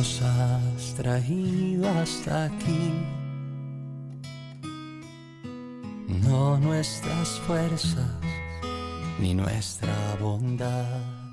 nos has traído hasta aquí. No nuestras fuerzas ni nuestra bondad.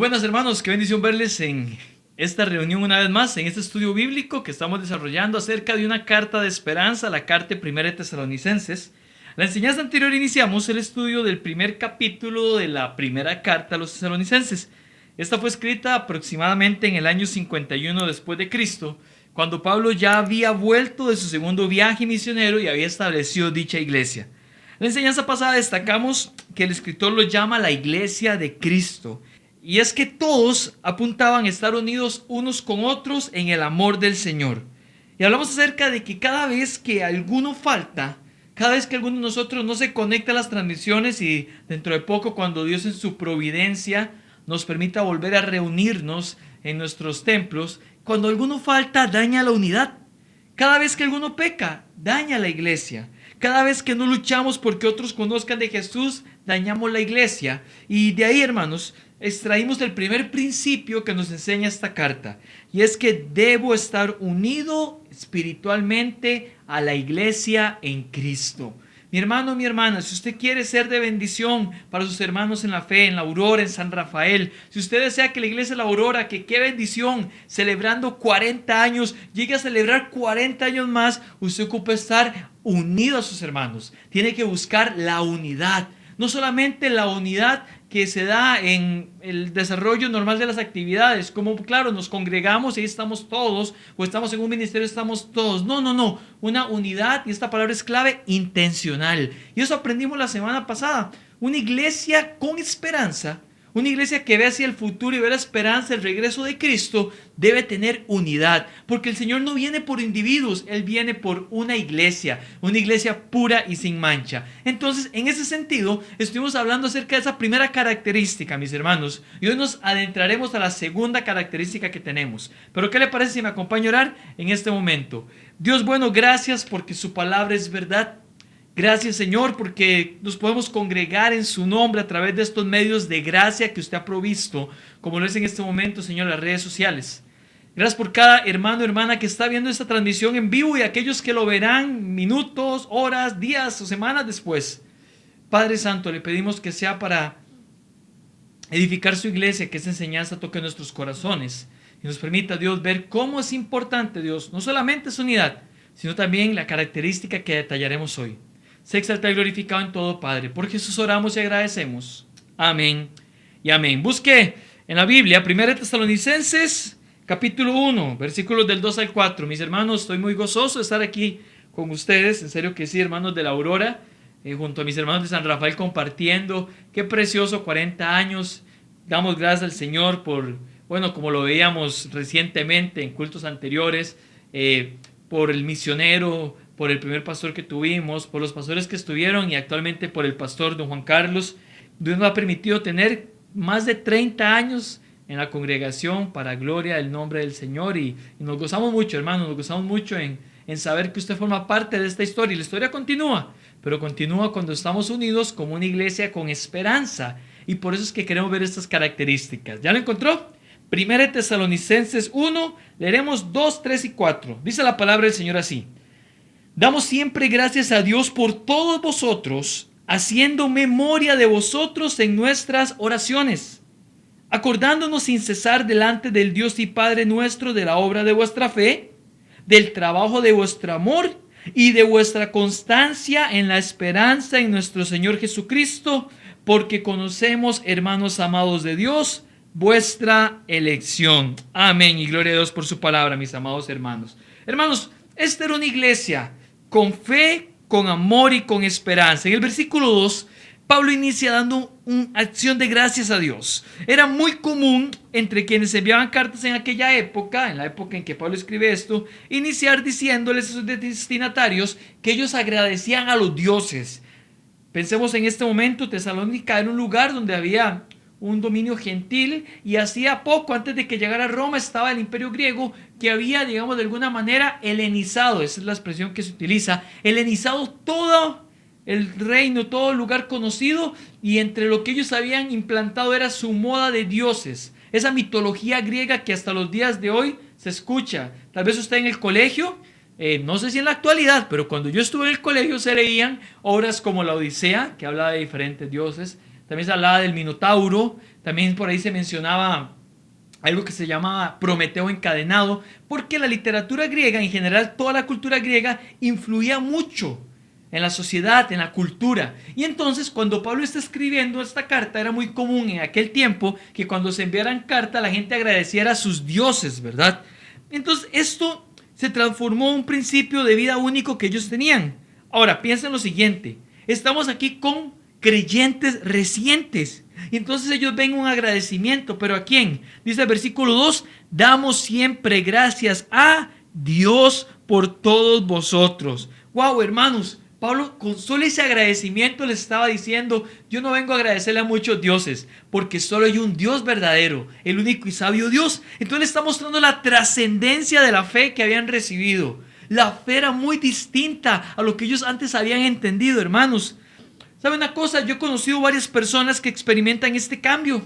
buenas, hermanos, qué bendición verles en esta reunión una vez más, en este estudio bíblico que estamos desarrollando acerca de una carta de esperanza, la carta primera de Tesalonicenses. La enseñanza anterior iniciamos el estudio del primer capítulo de la primera carta a los tesalonicenses. Esta fue escrita aproximadamente en el año 51 después de Cristo, cuando Pablo ya había vuelto de su segundo viaje misionero y había establecido dicha iglesia. En la enseñanza pasada destacamos que el escritor lo llama la iglesia de Cristo. Y es que todos apuntaban a estar unidos unos con otros en el amor del Señor. Y hablamos acerca de que cada vez que alguno falta, cada vez que alguno de nosotros no se conecta a las transmisiones y dentro de poco cuando Dios en su providencia nos permita volver a reunirnos en nuestros templos, cuando alguno falta daña la unidad. Cada vez que alguno peca, daña la iglesia. Cada vez que no luchamos porque otros conozcan de Jesús, dañamos la iglesia. Y de ahí, hermanos, extraímos el primer principio que nos enseña esta carta. Y es que debo estar unido espiritualmente a la iglesia en Cristo. Mi hermano, mi hermana, si usted quiere ser de bendición para sus hermanos en la fe, en la Aurora, en San Rafael, si usted desea que la iglesia de la Aurora, que qué bendición, celebrando 40 años, llegue a celebrar 40 años más, usted ocupa estar unido a sus hermanos. Tiene que buscar la unidad. No solamente la unidad que se da en el desarrollo normal de las actividades, como claro, nos congregamos y ahí estamos todos, o estamos en un ministerio, estamos todos. No, una unidad, y esta palabra es clave, intencional. Y eso aprendimos la semana pasada. Una iglesia con esperanza, una iglesia que ve hacia el futuro y ve la esperanza, el regreso de Cristo, debe tener unidad, porque el Señor no viene por individuos, Él viene por una iglesia pura y sin mancha. Entonces, en ese sentido, estuvimos hablando acerca de esa primera característica, mis hermanos, y hoy nos adentraremos a la segunda característica que tenemos. Pero ¿qué le parece si me acompaña a orar en este momento? Dios bueno, gracias porque su palabra es verdad. Gracias, Señor, porque nos podemos congregar en su nombre a través de estos medios de gracia que usted ha provisto, como lo es en este momento, Señor, las redes sociales. Gracias por cada hermano o hermana que está viendo esta transmisión en vivo y aquellos que lo verán minutos, horas, días o semanas después. Padre Santo, le pedimos que sea para edificar su iglesia, que esa enseñanza toque nuestros corazones y nos permita, Dios, ver cómo es importante, Dios, no solamente su unidad, sino también la característica que detallaremos hoy. Sé exaltado y glorificado en todo, Padre. Por Jesús oramos y agradecemos. Amén y amén. Busque en la Biblia, 1 Tesalonicenses, capítulo 1, versículos del 2 al 4. Mis hermanos, estoy muy gozoso de estar aquí con ustedes. En serio que sí, hermanos de la Aurora, junto a mis hermanos de San Rafael compartiendo. Qué precioso, 40 años. Damos gracias al Señor por, bueno, como lo veíamos recientemente en cultos anteriores, por el misionero, por el primer pastor que tuvimos, por los pastores que estuvieron y actualmente por el pastor don Juan Carlos. Dios nos ha permitido tener más de 30 años en la congregación para gloria del nombre del Señor y nos gozamos mucho, hermanos, nos gozamos mucho en saber que usted forma parte de esta historia. Y la historia continúa, pero continúa cuando estamos unidos como una iglesia con esperanza, y por eso es que queremos ver estas características. ¿Ya lo encontró? 1 Tesalonicenses 1, leeremos 2, 3 y 4. Dice la palabra del Señor así: damos siempre gracias a Dios por todos vosotros, haciendo memoria de vosotros en nuestras oraciones, acordándonos sin cesar delante del Dios y Padre nuestro de la obra de vuestra fe, del trabajo de vuestro amor y de vuestra constancia en la esperanza en nuestro Señor Jesucristo, porque conocemos, hermanos amados de Dios, vuestra elección. Amén y gloria a Dios por su palabra, mis amados hermanos. Hermanos, esta era una iglesia con fe, con amor y con esperanza. En el versículo 2, Pablo inicia dando una acción de gracias a Dios. Era muy común entre quienes enviaban cartas en aquella época, en la época en que Pablo escribe esto, iniciar diciéndoles a sus destinatarios que ellos agradecían a los dioses. Pensemos en este momento, Tesalónica era un lugar donde había un dominio gentil, y hacía poco, antes de que llegara a Roma, estaba el imperio griego que había, digamos, de alguna manera helenizado, esa es la expresión que se utiliza, helenizado todo el reino, todo el lugar conocido, y entre lo que ellos habían implantado era su moda de dioses, esa mitología griega que hasta los días de hoy se escucha. Tal vez usted en el colegio, no sé si en la actualidad, pero cuando yo estuve en el colegio se leían obras como la Odisea, que habla de diferentes dioses, también se hablaba del Minotauro, también por ahí se mencionaba algo que se llamaba Prometeo encadenado, porque la literatura griega, en general toda la cultura griega, influía mucho en la sociedad, en la cultura. Y entonces cuando Pablo está escribiendo esta carta, era muy común en aquel tiempo que cuando se enviaran carta la gente agradeciera a sus dioses, ¿verdad? Entonces esto se transformó en un principio de vida único que ellos tenían. Ahora, piensen lo siguiente, estamos aquí con creyentes recientes, y entonces ellos ven un agradecimiento, pero ¿a quién? Dice el versículo 2, damos siempre gracias a Dios por todos vosotros. Wow, hermanos, Pablo con solo ese agradecimiento les estaba diciendo, yo no vengo a agradecerle a muchos dioses, porque solo hay un Dios verdadero, el único y sabio Dios. Entonces le está mostrando la trascendencia de la fe que habían recibido. La fe era muy distinta a lo que ellos antes habían entendido, hermanos. ¿Sabe una cosa? Yo he conocido varias personas que experimentan este cambio.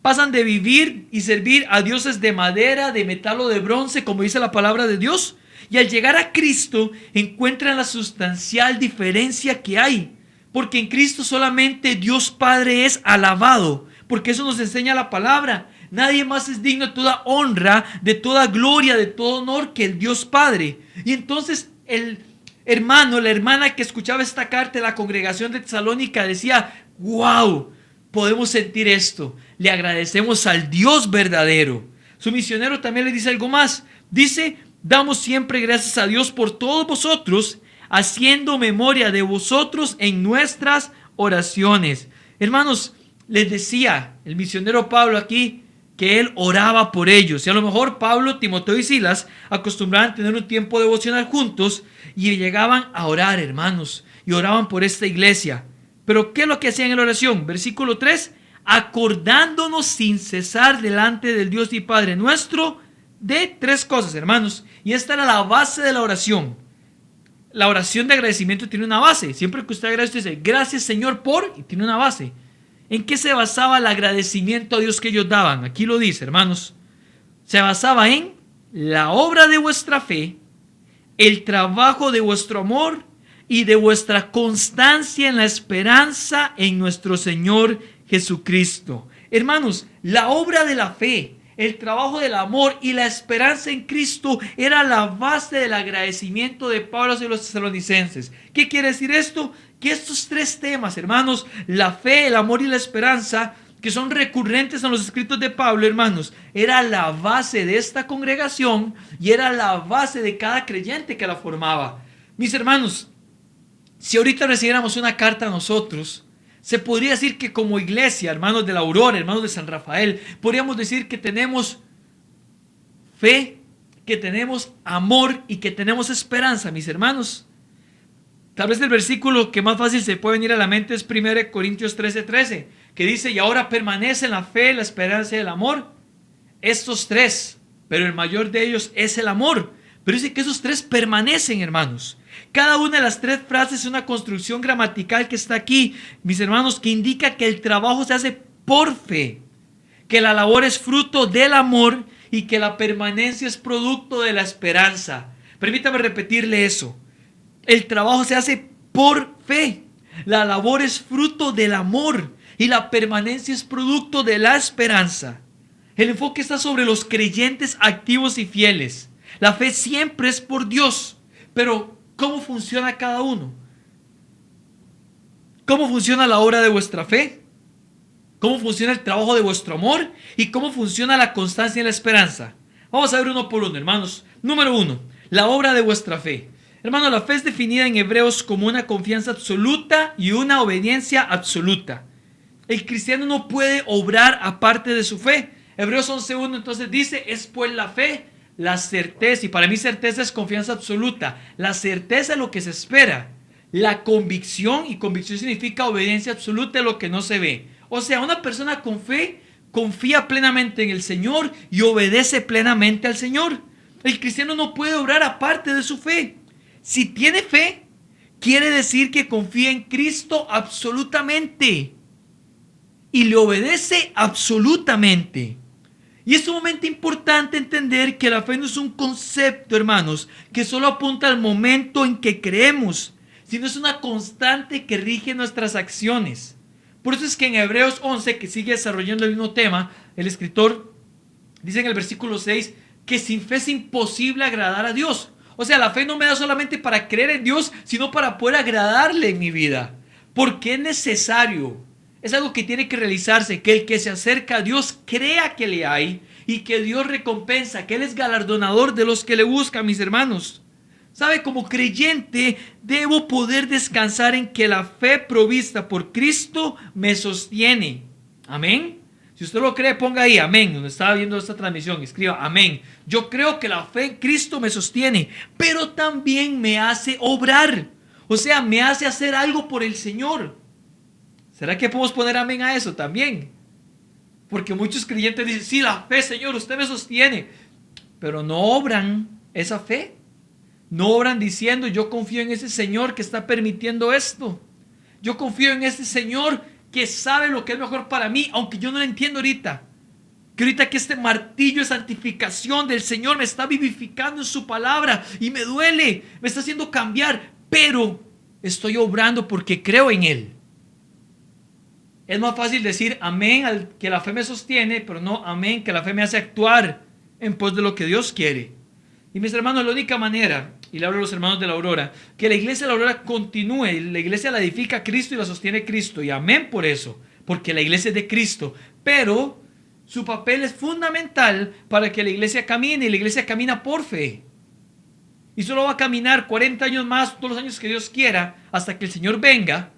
Pasan de vivir y servir a dioses de madera, de metal o de bronce, como dice la palabra de Dios, y al llegar a Cristo encuentran la sustancial diferencia que hay, porque en Cristo solamente Dios Padre es alabado, porque eso nos enseña la palabra. Nadie más es digno de toda honra, de toda gloria, de todo honor que el Dios Padre. Y entonces el hermano, la hermana que escuchaba esta carta de la congregación de Tesalónica decía, wow, podemos sentir esto, le agradecemos al Dios verdadero. Su misionero también le dice algo más, dice, damos siempre gracias a Dios por todos vosotros, haciendo memoria de vosotros en nuestras oraciones. Hermanos, les decía el misionero Pablo aquí que él oraba por ellos. Y a lo mejor Pablo, Timoteo y Silas acostumbraban a tener un tiempo devocional juntos y llegaban a orar, hermanos, y oraban por esta iglesia. Pero ¿qué es lo que hacían en la oración? Versículo 3, acordándonos sin cesar delante del Dios y Padre nuestro de tres cosas, hermanos. Y esta era la base de la oración. La oración de agradecimiento tiene una base. Siempre que usted agradece, usted dice, gracias Señor por, y tiene una base. ¿En qué se basaba el agradecimiento a Dios que ellos daban? Aquí lo dice, hermanos. Se basaba en la obra de vuestra fe, el trabajo de vuestro amor y de vuestra constancia en la esperanza en nuestro Señor Jesucristo. Hermanos, la obra de la fe, el trabajo del amor y la esperanza en Cristo era la base del agradecimiento de Pablo hacia los tesalonicenses. ¿Qué quiere decir esto? Que estos tres temas, hermanos, la fe, el amor y la esperanza, que son recurrentes en los escritos de Pablo, hermanos, era la base de esta congregación y era la base de cada creyente que la formaba. Mis hermanos, si ahorita recibiéramos una carta a nosotros, se podría decir que como iglesia, hermanos de la Aurora, hermanos de San Rafael, podríamos decir que tenemos fe, que tenemos amor y que tenemos esperanza, mis hermanos. Tal vez el versículo que más fácil se puede venir a la mente es 1 Corintios 13:13, que dice, y ahora permanece la fe, la esperanza y el amor. Estos tres, pero el mayor de ellos es el amor. Pero dice que esos tres permanecen, hermanos. Cada una de las tres frases es una construcción gramatical que está aquí, mis hermanos, que indica que el trabajo se hace por fe, que la labor es fruto del amor y que la permanencia es producto de la esperanza. Permítame repetirle eso. El trabajo se hace por fe, la labor es fruto del amor y la permanencia es producto de la esperanza. El enfoque está sobre los creyentes activos y fieles. La fe siempre es por Dios, pero ¿cómo funciona cada uno? ¿Cómo funciona la obra de vuestra fe? ¿Cómo funciona el trabajo de vuestro amor? ¿Y cómo funciona la constancia y la esperanza? Vamos a ver uno por uno, hermanos. Número 1, la obra de vuestra fe. Hermano, la fe es definida en Hebreos como una confianza absoluta y una obediencia absoluta. El cristiano no puede obrar aparte de su fe. Hebreos 11:1 entonces dice, es pues la fe, la certeza, y para mí certeza es confianza absoluta. La certeza es lo que se espera. La convicción, y convicción significa obediencia absoluta a lo que no se ve. O sea, una persona con fe confía plenamente en el Señor y obedece plenamente al Señor. El cristiano no puede obrar aparte de su fe. Si tiene fe, quiere decir que confía en Cristo absolutamente y le obedece absolutamente. Y es sumamente importante entender que la fe no es un concepto, hermanos, que solo apunta al momento en que creemos, sino es una constante que rige nuestras acciones. Por eso es que en Hebreos 11, que sigue desarrollando el mismo tema, el escritor dice en el versículo 6 que sin fe es imposible agradar a Dios. O sea, la fe no me da solamente para creer en Dios, sino para poder agradarle en mi vida. Porque es necesario, es algo que tiene que realizarse, que el que se acerca a Dios crea que le hay y que Dios recompensa, que Él es galardonador de los que le buscan, mis hermanos. ¿Sabe? Como creyente debo poder descansar en que la fe provista por Cristo me sostiene. Amén. Si usted lo cree, ponga ahí amén. Donde estaba viendo esta transmisión, escriba amén. Yo creo que la fe en Cristo me sostiene, pero también me hace obrar. O sea, me hace hacer algo por el Señor. ¿Será que podemos poner amén a eso también? Porque muchos creyentes dicen, sí, la fe, Señor, usted me sostiene. Pero no obran esa fe. No obran diciendo, yo confío en ese Señor que está permitiendo esto. Yo confío en ese Señor que sabe lo que es mejor para mí, aunque yo no lo entiendo ahorita. Que ahorita que este martillo de santificación del Señor me está vivificando en su palabra y me duele, me está haciendo cambiar, pero estoy obrando porque creo en Él. Es más fácil decir amén al que la fe me sostiene, pero no amén que la fe me hace actuar en pos de lo que Dios quiere. Y mis hermanos, la única manera, y le hablo a los hermanos de la Aurora, que la iglesia de la Aurora continúe, la iglesia la edifica Cristo y la sostiene Cristo, y amén por eso, porque la iglesia es de Cristo, pero su papel es fundamental para que la iglesia camine, y la iglesia camina por fe. Y solo va a caminar 40 años más, todos los años que Dios quiera, hasta que el Señor venga,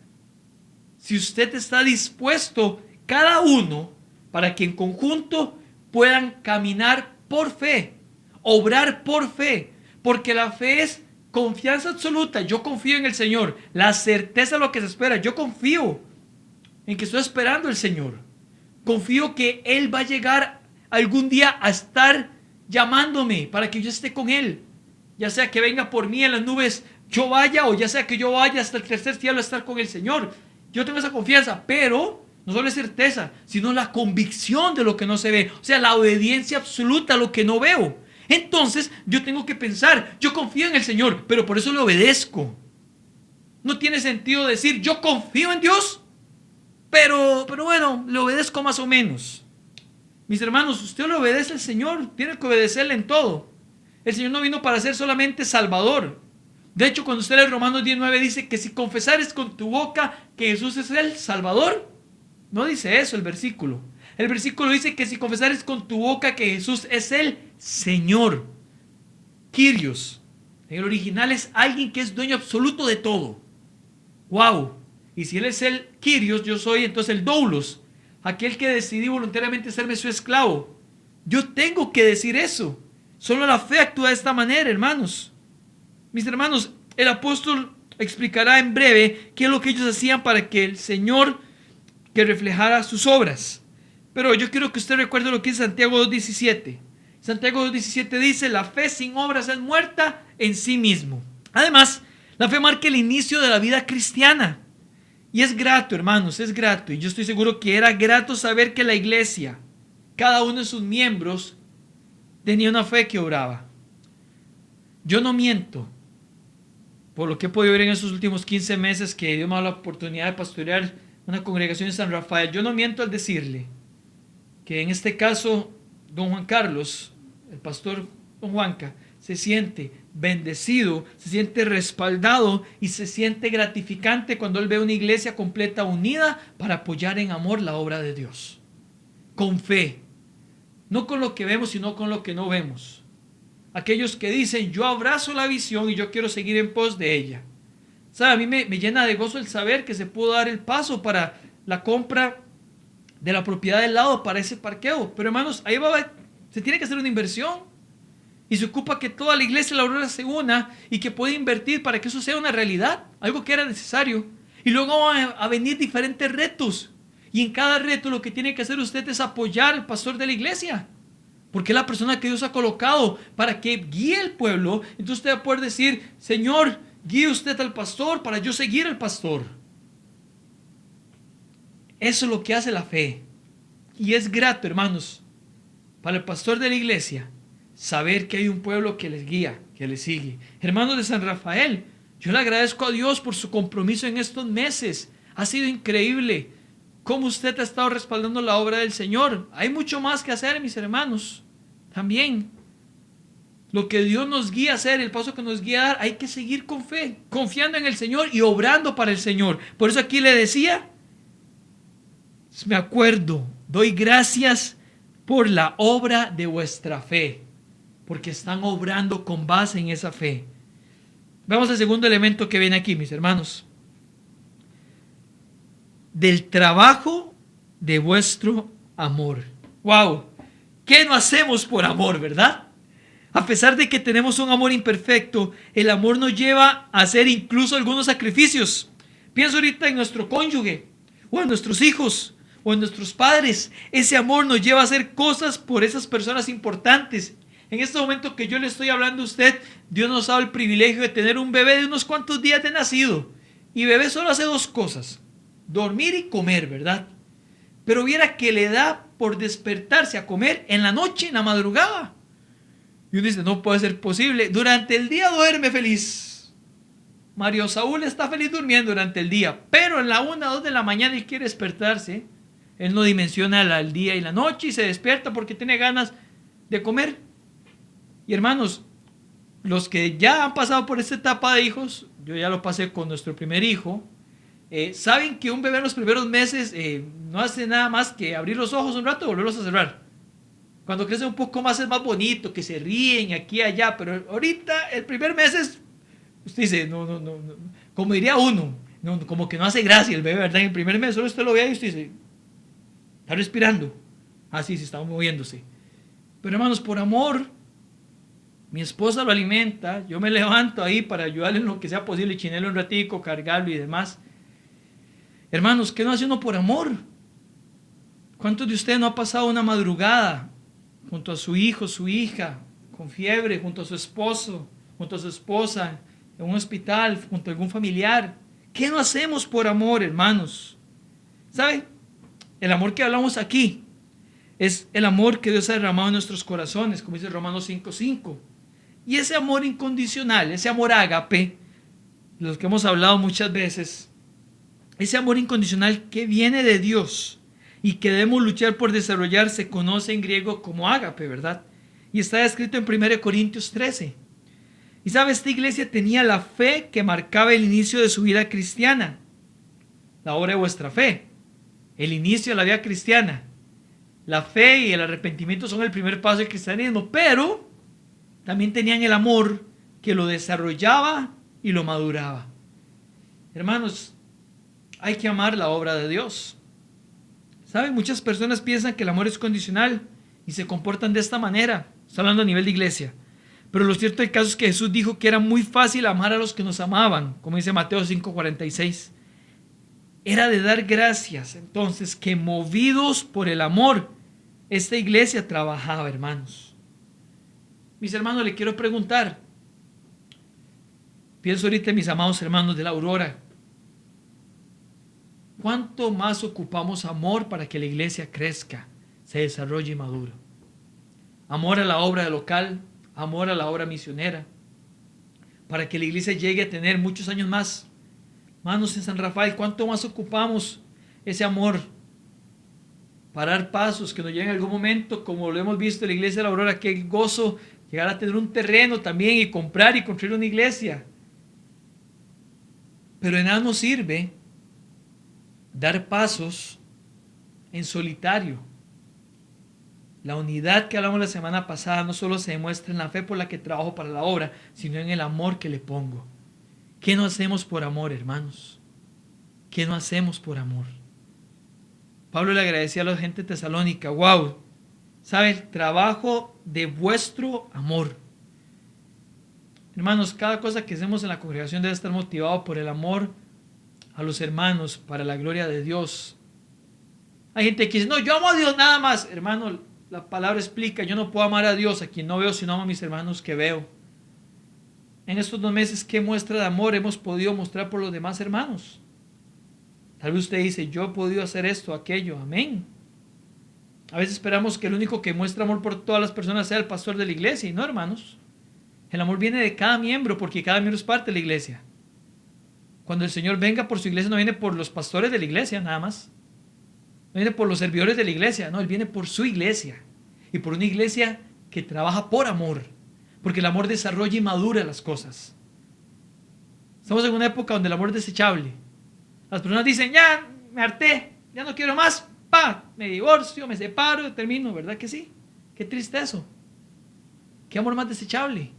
si usted está dispuesto, cada uno, para que en conjunto puedan caminar por fe, obrar por fe, porque la fe es confianza absoluta. Yo confío en el Señor, la certeza de lo que se espera. Yo confío en que estoy esperando al Señor. Confío que Él va a llegar algún día a estar llamándome para que yo esté con Él, ya sea que venga por mí en las nubes, yo vaya, o ya sea que yo vaya hasta el tercer cielo a estar con el Señor. Yo tengo esa confianza, pero no solo es certeza, sino la convicción de lo que no se ve, o sea, la obediencia absoluta a lo que no veo. Entonces yo tengo que pensar, yo confío en el Señor, pero por eso le obedezco. No tiene sentido decir, yo confío en Dios, pero bueno, le obedezco más o menos. Mis hermanos, usted le obedece al Señor, tiene que obedecerle en todo. El Señor no vino para ser solamente Salvador. De hecho, cuando usted lee Romanos 19 dice que si confesares con tu boca que Jesús es el Salvador, no dice eso el versículo. El versículo dice que si confesares con tu boca que Jesús es el Señor, Kyrios, en el original es alguien que es dueño absoluto de todo. Wow. Y si Él es el Kyrios, yo soy entonces el doulos, aquel que decidí voluntariamente serme su esclavo. Yo tengo que decir eso. Solo la fe actúa de esta manera, hermanos. Mis hermanos, el apóstol explicará en breve qué es lo que ellos hacían para que el Señor que reflejara sus obras. Pero yo quiero que usted recuerde lo que dice Santiago 2.17. Santiago 2.17 dice, la fe sin obras es muerta en sí mismo. Además, la fe marca el inicio de la vida cristiana. Y es grato, hermanos, es grato. Y yo estoy seguro que era grato saber que la iglesia, cada uno de sus miembros, tenía una fe que obraba. Yo no miento. Por lo que he podido ver en estos últimos 15 meses que Dios me ha dado la oportunidad de pastorear una congregación en San Rafael, yo no miento al decirle que en este caso don Juan Carlos, el pastor don Juanca, se siente bendecido, se siente respaldado y se siente gratificante cuando él ve una iglesia completa unida para apoyar en amor la obra de Dios. Con fe, no con lo que vemos, sino con lo que no vemos. Aquellos que dicen, yo abrazo la visión y yo quiero seguir en pos de ella. ¿Sabe? A mí me llena de gozo el saber que se pudo dar el paso para la compra de la propiedad del lado para ese parqueo. Pero hermanos, ahí se tiene que hacer una inversión. Y se ocupa que toda la iglesia de la Aurora se una y que pueda invertir para que eso sea una realidad. Algo que era necesario. Y luego van a venir diferentes retos. Y en cada reto lo que tiene que hacer usted es apoyar al pastor de la iglesia. Porque es la persona que Dios ha colocado para que guíe el pueblo. Entonces usted va a poder decir, Señor, guíe usted al pastor para yo seguir al pastor. Eso es lo que hace la fe. Y es grato, hermanos, para el pastor de la iglesia, saber que hay un pueblo que les guía, que les sigue. Hermanos de San Rafael, yo le agradezco a Dios por su compromiso en estos meses. Ha sido increíble. cómo usted ha estado respaldando la obra del Señor. Hay mucho más que hacer, mis hermanos. También lo que Dios nos guía a hacer, el paso que nos guía a dar, hay que seguir con fe, confiando en el Señor y obrando para el Señor. Por eso aquí le decía, me acuerdo, doy gracias por la obra de vuestra fe, porque están obrando con base en esa fe. Vamos al segundo elemento que viene aquí, mis hermanos. Del trabajo de vuestro amor. ¡Wow! ¿Qué no hacemos por amor, verdad? A pesar de que tenemos un amor imperfecto, el amor nos lleva a hacer incluso algunos sacrificios. Pienso ahorita en nuestro cónyuge, o en nuestros hijos, o en nuestros padres. Ese amor nos lleva a hacer cosas por esas personas importantes. En este momento que yo le estoy hablando a usted, Dios nos ha dado el privilegio de tener un bebé de unos cuantos días de nacido. Y bebé solo hace dos cosas: dormir y comer, ¿verdad? Pero viera que le da por despertarse a comer en la noche, en la madrugada. Y uno dice, no puede ser posible. Durante el día duerme feliz. Mario Saúl está feliz durmiendo durante el día, pero en la 1 o 2 de la mañana él quiere despertarse. Él no dimensiona el día y la noche y se despierta porque tiene ganas de comer. Y hermanos, los que ya han pasado por esta etapa de hijos, yo ya lo pasé con nuestro primer hijo, saben que un bebé en los primeros meses no hace nada más que abrir los ojos un rato y volverlos a cerrar. Cuando crece un poco más es más bonito, que se ríen aquí y allá, pero ahorita el primer mes es, usted dice, no, como diría uno, como que no hace gracia el bebé, ¿verdad? En el primer mes solo usted lo ve y usted dice, está respirando. Ah, sí, está moviéndose. Pero hermanos, por amor, mi esposa lo alimenta, yo me levanto ahí para ayudarle en lo que sea posible, chinelo un ratico, cargarlo y demás. Hermanos, ¿qué no hace uno por amor? ¿Cuántos de ustedes no ha pasado una madrugada junto a su hijo, su hija, con fiebre, junto a su esposo, junto a su esposa, en un hospital, junto a algún familiar? ¿Qué no hacemos por amor, hermanos? ¿Sabe? El amor que hablamos aquí es el amor que Dios ha derramado en nuestros corazones, como dice Romanos 5:5. Y ese amor incondicional, ese amor ágape, de los que hemos hablado muchas veces, ese amor incondicional que viene de Dios y que debemos luchar por desarrollar, se conoce en griego como ágape, ¿verdad? Y está escrito en 1 Corintios 13. Y sabe, esta iglesia tenía la fe que marcaba el inicio de su vida cristiana. La obra de vuestra fe, el inicio de la vida cristiana. La fe y el arrepentimiento son el primer paso del cristianismo, pero también tenían el amor que lo desarrollaba y lo maduraba. Hermanos, hay que amar la obra de Dios. ¿Saben? Muchas personas piensan que el amor es condicional y se comportan de esta manera. Estoy hablando a nivel de iglesia. Pero lo cierto del caso es que Jesús dijo que era muy fácil amar a los que nos amaban, como dice Mateo 5:46. Era de dar gracias, entonces, que movidos por el amor, esta iglesia trabajaba, hermanos. Mis hermanos, le quiero preguntar. Pienso ahorita en mis amados hermanos de la Aurora. ¿Cuánto más ocupamos amor para que la iglesia crezca, se desarrolle y madure? Amor a la obra local, amor a la obra misionera, para que la iglesia llegue a tener muchos años más. Hermanos, en San Rafael, ¿cuánto más ocupamos ese amor para dar pasos que nos lleguen en algún momento, como lo hemos visto en la iglesia de la Aurora? Qué gozo llegar a tener un terreno también y comprar y construir una iglesia. Pero de nada nos sirve dar pasos en solitario. La unidad que hablamos la semana pasada no solo se demuestra en la fe por la que trabajo para la obra, sino en el amor que le pongo. ¿Qué no hacemos por amor, hermanos? ¿Qué no hacemos por amor? Pablo le agradecía a la gente tesalónica, wow, ¿sabe? El trabajo de vuestro amor. Hermanos, cada cosa que hacemos en la congregación debe estar motivado por el amor a los hermanos, para la gloria de Dios. Hay gente que dice, no, yo amo a Dios nada más. Hermano, la palabra explica, yo no puedo amar a Dios a quien no veo, sino amo a mis hermanos que veo. En estos 2 meses, ¿qué muestra de amor hemos podido mostrar por los demás hermanos? Tal vez usted dice, yo he podido hacer esto, aquello, amén. A veces esperamos que el único que muestra amor por todas las personas sea el pastor de la iglesia, y no, hermanos. El amor viene de cada miembro, porque cada miembro es parte de la iglesia. Cuando el Señor venga por su iglesia, no viene por los pastores de la iglesia, nada más. No viene por los servidores de la iglesia, no, Él viene por su iglesia. Y por una iglesia que trabaja por amor. Porque el amor desarrolla y madura las cosas. Estamos en una época donde el amor es desechable. Las personas dicen, ya me harté, ya no quiero más, me divorcio, me separo, termino, ¿verdad que sí? Qué triste eso. Qué amor más desechable.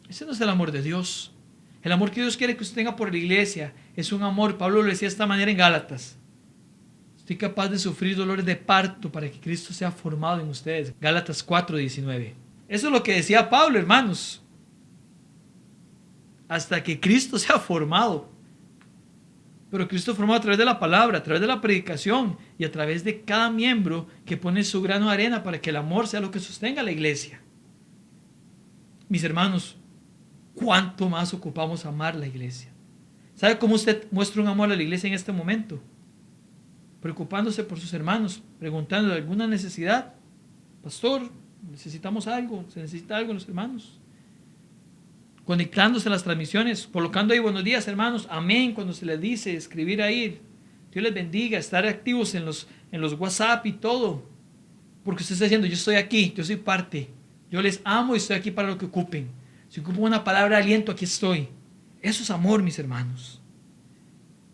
Ese no es el amor de Dios. El amor que Dios quiere que usted tenga por la iglesia es un amor, Pablo lo decía de esta manera en Gálatas. Estoy capaz de sufrir dolores de parto para que Cristo sea formado en ustedes. Gálatas 4:19. Eso es lo que decía Pablo, hermanos. Hasta que Cristo sea formado. Pero Cristo formado a través de la palabra, a través de la predicación y a través de cada miembro que pone su grano de arena para que el amor sea lo que sostenga a la iglesia. Mis hermanos, ¿cuánto más ocupamos amar la iglesia? ¿Sabe cómo usted muestra un amor a la iglesia en este momento? Preocupándose por sus hermanos, preguntando de alguna necesidad. Pastor, necesitamos algo, se necesita algo en los hermanos. Conectándose a las transmisiones, colocando ahí buenos días hermanos, amén, cuando se les dice, escribir ahí, Dios les bendiga, estar activos en los WhatsApp y todo, porque usted está diciendo, yo estoy aquí, yo soy parte, yo les amo y estoy aquí para lo que ocupen. Si ocupo una palabra de aliento, aquí estoy. Eso es amor, mis hermanos.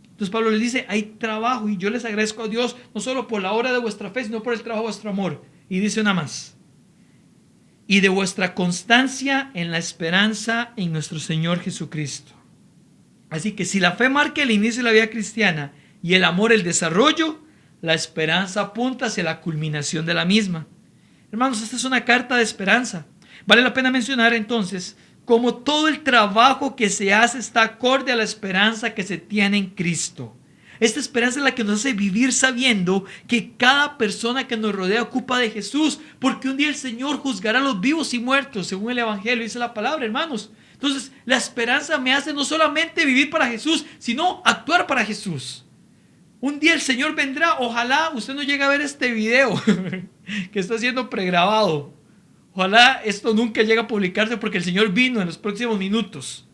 Entonces Pablo les dice, hay trabajo y yo les agradezco a Dios, no solo por la obra de vuestra fe, sino por el trabajo de vuestro amor. Y dice una más. Y de vuestra constancia en la esperanza en nuestro Señor Jesucristo. Así que si la fe marca el inicio de la vida cristiana y el amor el desarrollo, la esperanza apunta hacia la culminación de la misma. Hermanos, esta es una carta de esperanza. Vale la pena mencionar entonces cómo todo el trabajo que se hace está acorde a la esperanza que se tiene en Cristo. Esta esperanza es la que nos hace vivir sabiendo que cada persona que nos rodea ocupa de Jesús, porque un día el Señor juzgará a los vivos y muertos, según el Evangelio dice la palabra, hermanos. Entonces, la esperanza me hace no solamente vivir para Jesús, sino actuar para Jesús. Un día el Señor vendrá, ojalá usted no llegue a ver este video que está siendo pregrabado. Ojalá esto nunca llegue a publicarse porque el Señor vino en los próximos minutos.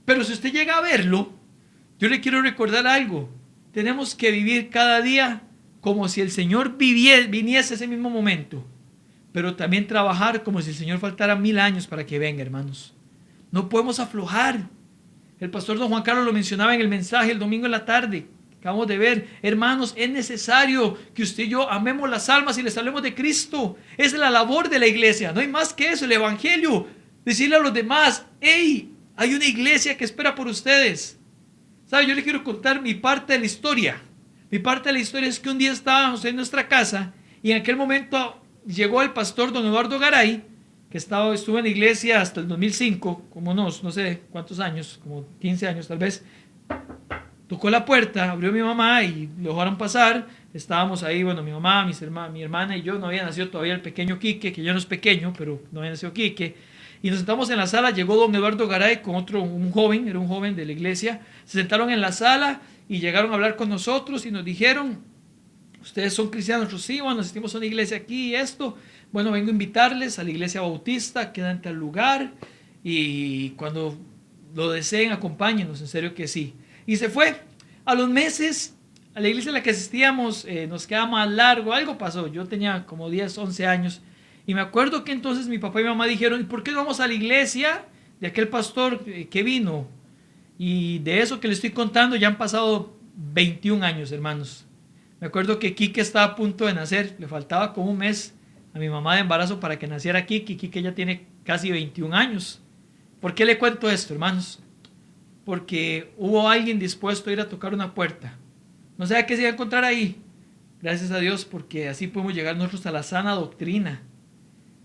Pero si usted llega a verlo, yo le quiero recordar algo. Tenemos que vivir cada día como si el Señor viniese ese mismo momento. Pero también trabajar como si el Señor faltara 1000 años para que venga, hermanos. No podemos aflojar. El pastor don Juan Carlos lo mencionaba en el mensaje el domingo en la tarde. Acabamos de ver, hermanos, es necesario que usted y yo amemos las almas y les hablemos de Cristo. Es la labor de la iglesia. No hay más que eso, el Evangelio. Decirle a los demás, hey, hay una iglesia que espera por ustedes. ¿Sabe? Yo le quiero contar mi parte de la historia. Mi parte de la historia es que un día estábamos en nuestra casa y en aquel momento llegó el pastor don Eduardo Garay, que estuvo en la iglesia hasta el 2005, como no sé cuántos años, como 15 años tal vez. Tocó la puerta, abrió mi mamá y lo dejaron pasar. Estábamos ahí, bueno, mi mamá, mi hermana y yo. No había nacido todavía el pequeño Quique, que ya no es pequeño, pero no había nacido Quique. Y nos sentamos en la sala, llegó don Eduardo Garay con un joven, era un joven de la iglesia. Se sentaron en la sala y llegaron a hablar con nosotros y nos dijeron, ustedes son cristianos. Sí, bueno, asistimos a una iglesia aquí y esto. Bueno, vengo a invitarles a la iglesia bautista, queda en tal lugar. Y cuando lo deseen, acompáñenos, en serio que sí. Y se fue. A los meses, a la iglesia a la que asistíamos nos quedaba más largo. Algo pasó. Yo tenía como 10, 11 años. Y me acuerdo que entonces mi papá y mi mamá dijeron, ¿y por qué no vamos a la iglesia de aquel pastor que vino? Y de eso que le estoy contando ya han pasado 21 años, hermanos. Me acuerdo que Quique estaba a punto de nacer. Le faltaba como un mes a mi mamá de embarazo para que naciera Quique. Quique ya tiene casi 21 años. ¿Por qué le cuento esto, hermanos? Porque hubo alguien dispuesto a ir a tocar una puerta. No sé qué se iba a encontrar ahí. Gracias a Dios, porque así podemos llegar nosotros a la sana doctrina.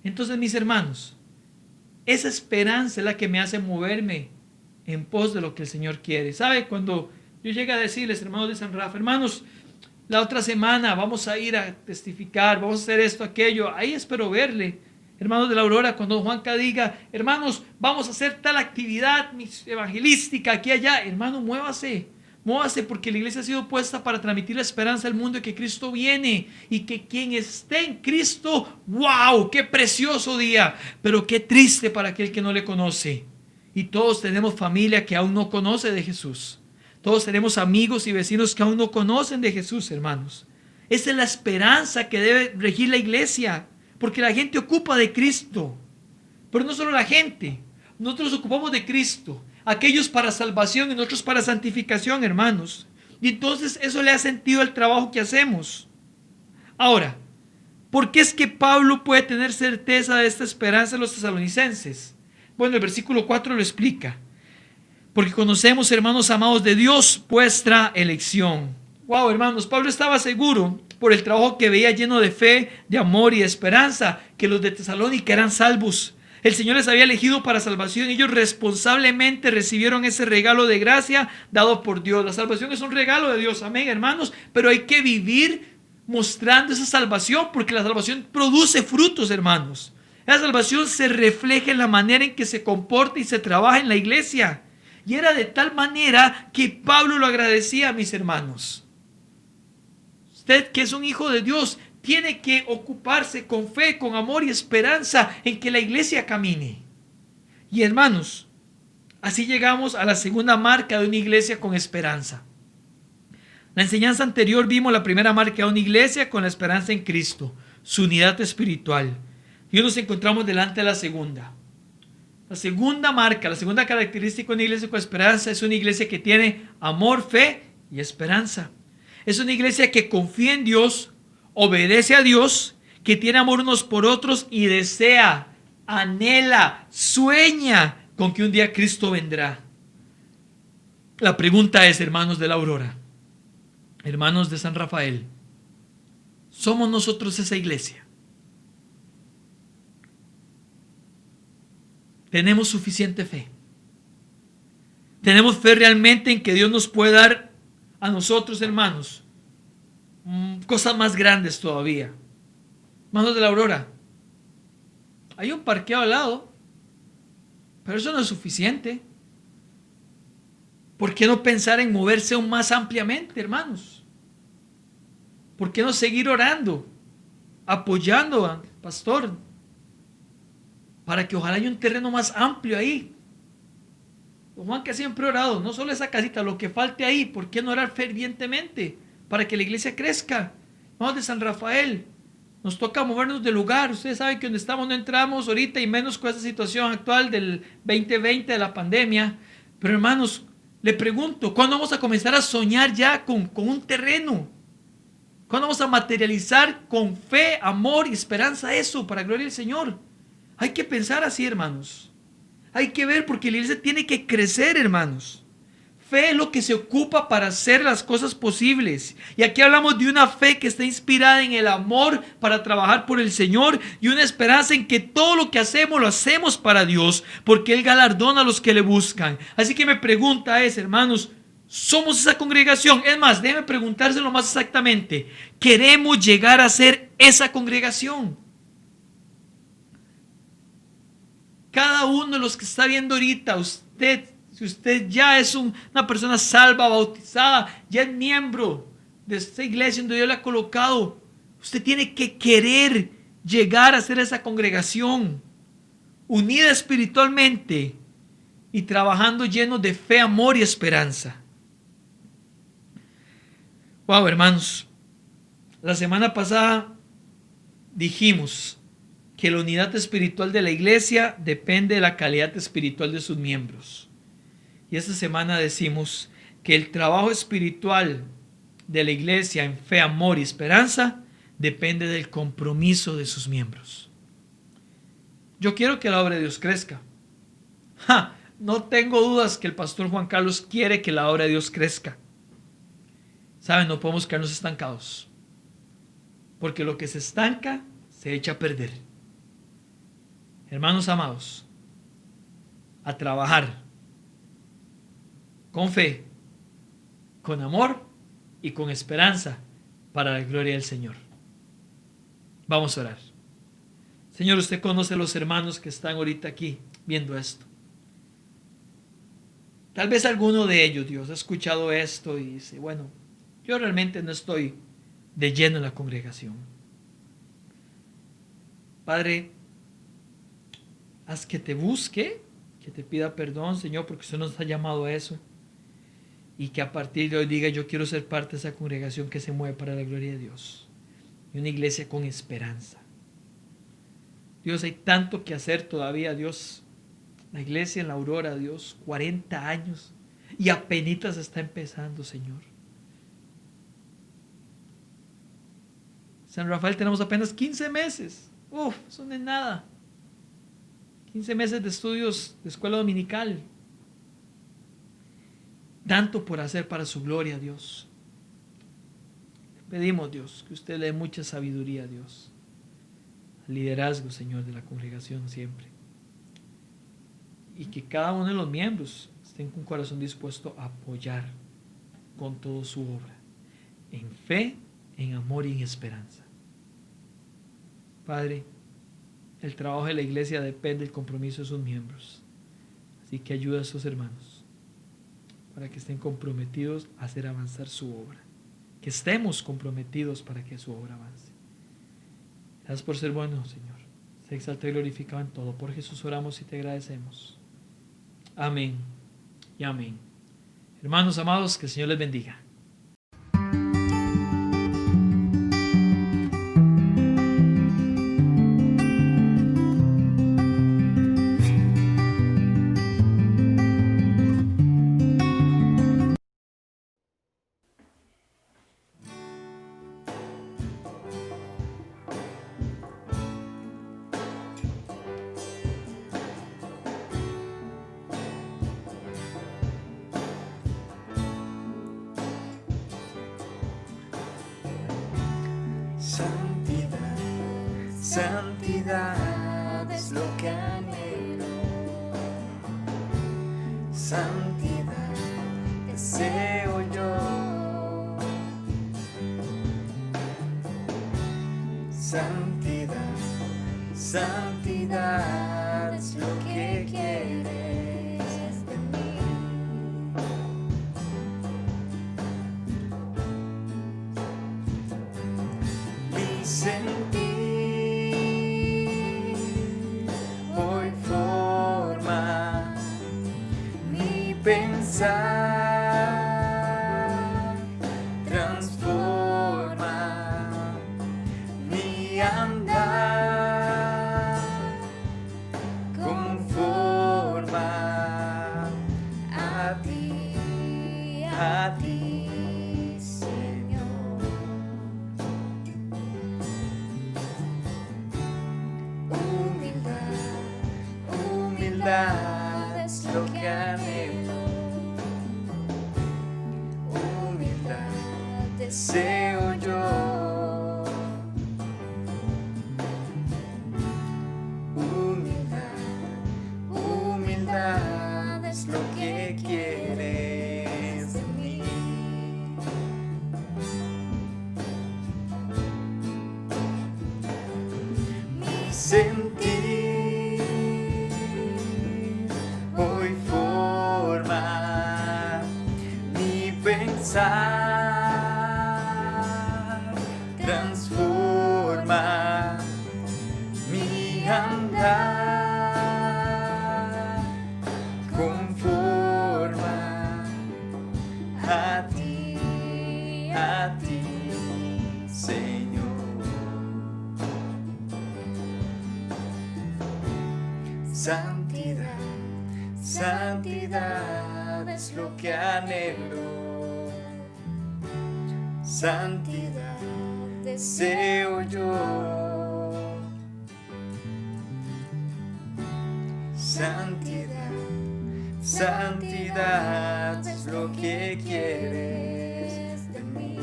Entonces, mis hermanos, esa esperanza es la que me hace moverme en pos de lo que el Señor quiere. ¿Sabe? Cuando yo llego a decirles, hermanos de San Rafa, hermanos, la otra semana vamos a ir a testificar, vamos a hacer esto, aquello, ahí espero verle. Hermanos de la Aurora, cuando Juanca diga, hermanos, vamos a hacer tal actividad evangelística aquí allá, hermano, muévase, porque la iglesia ha sido puesta para transmitir la esperanza al mundo de que Cristo viene y que quien esté en Cristo, wow, qué precioso día, pero qué triste para aquel que no le conoce. Y todos tenemos familia que aún no conoce de Jesús. Todos tenemos amigos y vecinos que aún no conocen de Jesús, hermanos. Esa es la esperanza que debe regir la iglesia, porque la gente ocupa de Cristo. Pero no solo la gente, nosotros ocupamos de Cristo, aquellos para salvación y nosotros para santificación, hermanos. Y entonces eso le ha sentido al trabajo que hacemos. Ahora, ¿por qué es que Pablo puede tener certeza de esta esperanza en los tesalonicenses? Bueno, el versículo 4 lo explica. Porque conocemos, hermanos amados, de Dios, vuestra elección. Wow, hermanos, Pablo estaba seguro por el trabajo que veía lleno de fe, de amor y de esperanza, que los de Tesalónica eran salvos. El Señor les había elegido para salvación y ellos responsablemente recibieron ese regalo de gracia dado por Dios. La salvación es un regalo de Dios, amén, hermanos, pero hay que vivir mostrando esa salvación, porque la salvación produce frutos, hermanos. La salvación se refleja en la manera en que se comporta y se trabaja en la iglesia. Y era de tal manera que Pablo lo agradecía, mis hermanos. Usted, que es un hijo de Dios, tiene que ocuparse con fe, con amor y esperanza en que la iglesia camine. Y hermanos, así llegamos a la segunda marca de una iglesia con esperanza. La enseñanza anterior vimos la primera marca de una iglesia con la esperanza en Cristo, su unidad espiritual. Y hoy nos encontramos delante de la segunda. La segunda marca, la segunda característica de una iglesia con esperanza es una iglesia que tiene amor, fe y esperanza. Es una iglesia que confía en Dios, obedece a Dios, que tiene amor unos por otros y desea, anhela, sueña con que un día Cristo vendrá. La pregunta es, hermanos de la Aurora, hermanos de San Rafael, ¿somos nosotros esa iglesia? ¿Tenemos suficiente fe? ¿Tenemos fe realmente en que Dios nos puede dar a nosotros, hermanos, cosas más grandes todavía? Hermanos de la Aurora, hay un parqueo al lado, pero eso no es suficiente. ¿Por qué no pensar en moverse aún más ampliamente, hermanos? ¿Por qué no seguir orando, apoyando al pastor, para que ojalá haya un terreno más amplio ahí? Don Juan, que siempre ha orado, no solo esa casita, lo que falte ahí, ¿por qué no orar fervientemente para que la iglesia crezca? Vamos de San Rafael, nos toca movernos de lugar. Ustedes saben que donde estamos no entramos ahorita, y menos con esta situación actual del 2020 de la pandemia. Pero hermanos, le pregunto, ¿cuándo vamos a comenzar a soñar ya con un terreno? ¿Cuándo vamos a materializar con fe, amor y esperanza eso para gloria del Señor? Hay que pensar así, hermanos. Hay que ver, porque la iglesia tiene que crecer, hermanos. Fe es lo que se ocupa para hacer las cosas posibles. Y aquí hablamos de una fe que está inspirada en el amor para trabajar por el Señor, y una esperanza en que todo lo que hacemos lo hacemos para Dios, porque Él galardona a los que le buscan. Así que mi pregunta es, hermanos, ¿somos esa congregación? Es más, déjenme preguntárselo más exactamente. ¿Queremos llegar a ser esa congregación? Cada uno de los que está viendo ahorita, usted, si usted ya es una persona salva, bautizada, ya es miembro de esta iglesia donde Dios le ha colocado, usted tiene que querer llegar a ser esa congregación unida espiritualmente y trabajando lleno de fe, amor y esperanza. Wow, hermanos, la semana pasada dijimos que la unidad espiritual de la iglesia depende de la calidad espiritual de sus miembros. Y esta semana decimos que el trabajo espiritual de la iglesia en fe, amor y esperanza depende del compromiso de sus miembros. Yo quiero que la obra de Dios crezca. No tengo dudas que el pastor Juan Carlos quiere que la obra de Dios crezca. Saben, no podemos quedarnos estancados, porque lo que se estanca se echa a perder. Hermanos amados, a trabajar con fe, con amor y con esperanza para la gloria del Señor. Vamos a orar. Señor, usted conoce a los hermanos que están ahorita aquí viendo esto. Tal vez alguno de ellos, Dios, ha escuchado esto y dice, bueno, yo realmente no estoy de lleno en la congregación. Padre, haz que te busque, que te pida perdón, Señor, porque usted nos ha llamado a eso. y que a partir de hoy diga: yo quiero ser parte de esa congregación que se mueve para la gloria de Dios, y una iglesia con esperanza. Dios, hay tanto que hacer todavía, Dios. La iglesia en la Aurora, Dios, 40 años y apenitas está empezando, Señor. San Rafael tenemos apenas 15 meses. Uf, eso no es nada. 15 meses de estudios de escuela dominical. Tanto por hacer para su gloria, Dios. Le pedimos, Dios, que usted le dé mucha sabiduría, Dios. Al liderazgo, Señor, de la congregación siempre. Y que cada uno de los miembros estén con un corazón dispuesto a apoyar con todo su obra. En fe, en amor y en esperanza. Padre, el trabajo de la iglesia depende del compromiso de sus miembros. Así que ayuda a sus hermanos para que estén comprometidos a hacer avanzar su obra. Que estemos comprometidos para que su obra avance. Gracias por ser bueno, Señor. Se exalta y glorificado en todo. Por Jesús oramos y te agradecemos. Amén y amén. Hermanos amados, que el Señor les bendiga. Santidad, santidad es lo que anhelo. Santidad deseo yo. Santidad, santidad es lo que quieres de mí. Mi sentir hoy forma mi pensar, transforma mi andar, conforma a ti, Señor. Humildad, humildad es lo que anhelo. Humildad deseo yo. Humildad, humildad es lo que quieres de mí. Mi sentir hoy forma mi pensar, transforma mi andar, conforma a ti, Señor. Santidad, santidad es lo que anhelo. Santidad deseo yo. Santidad, santidad es lo que quieres de mí.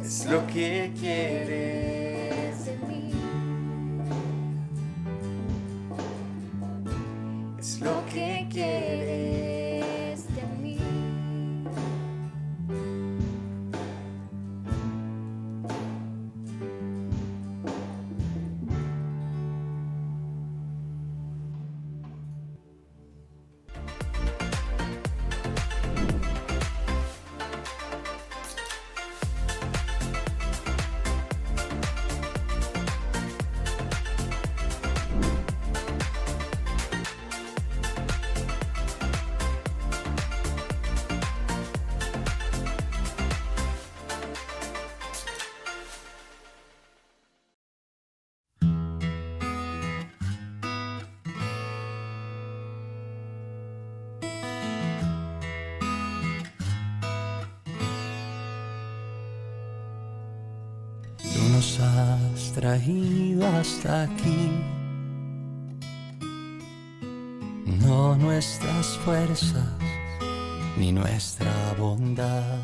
Es lo que quieres de mí. Es lo que quieres de mí. nos has traído hasta aquí. No nuestras fuerzas ni nuestra bondad,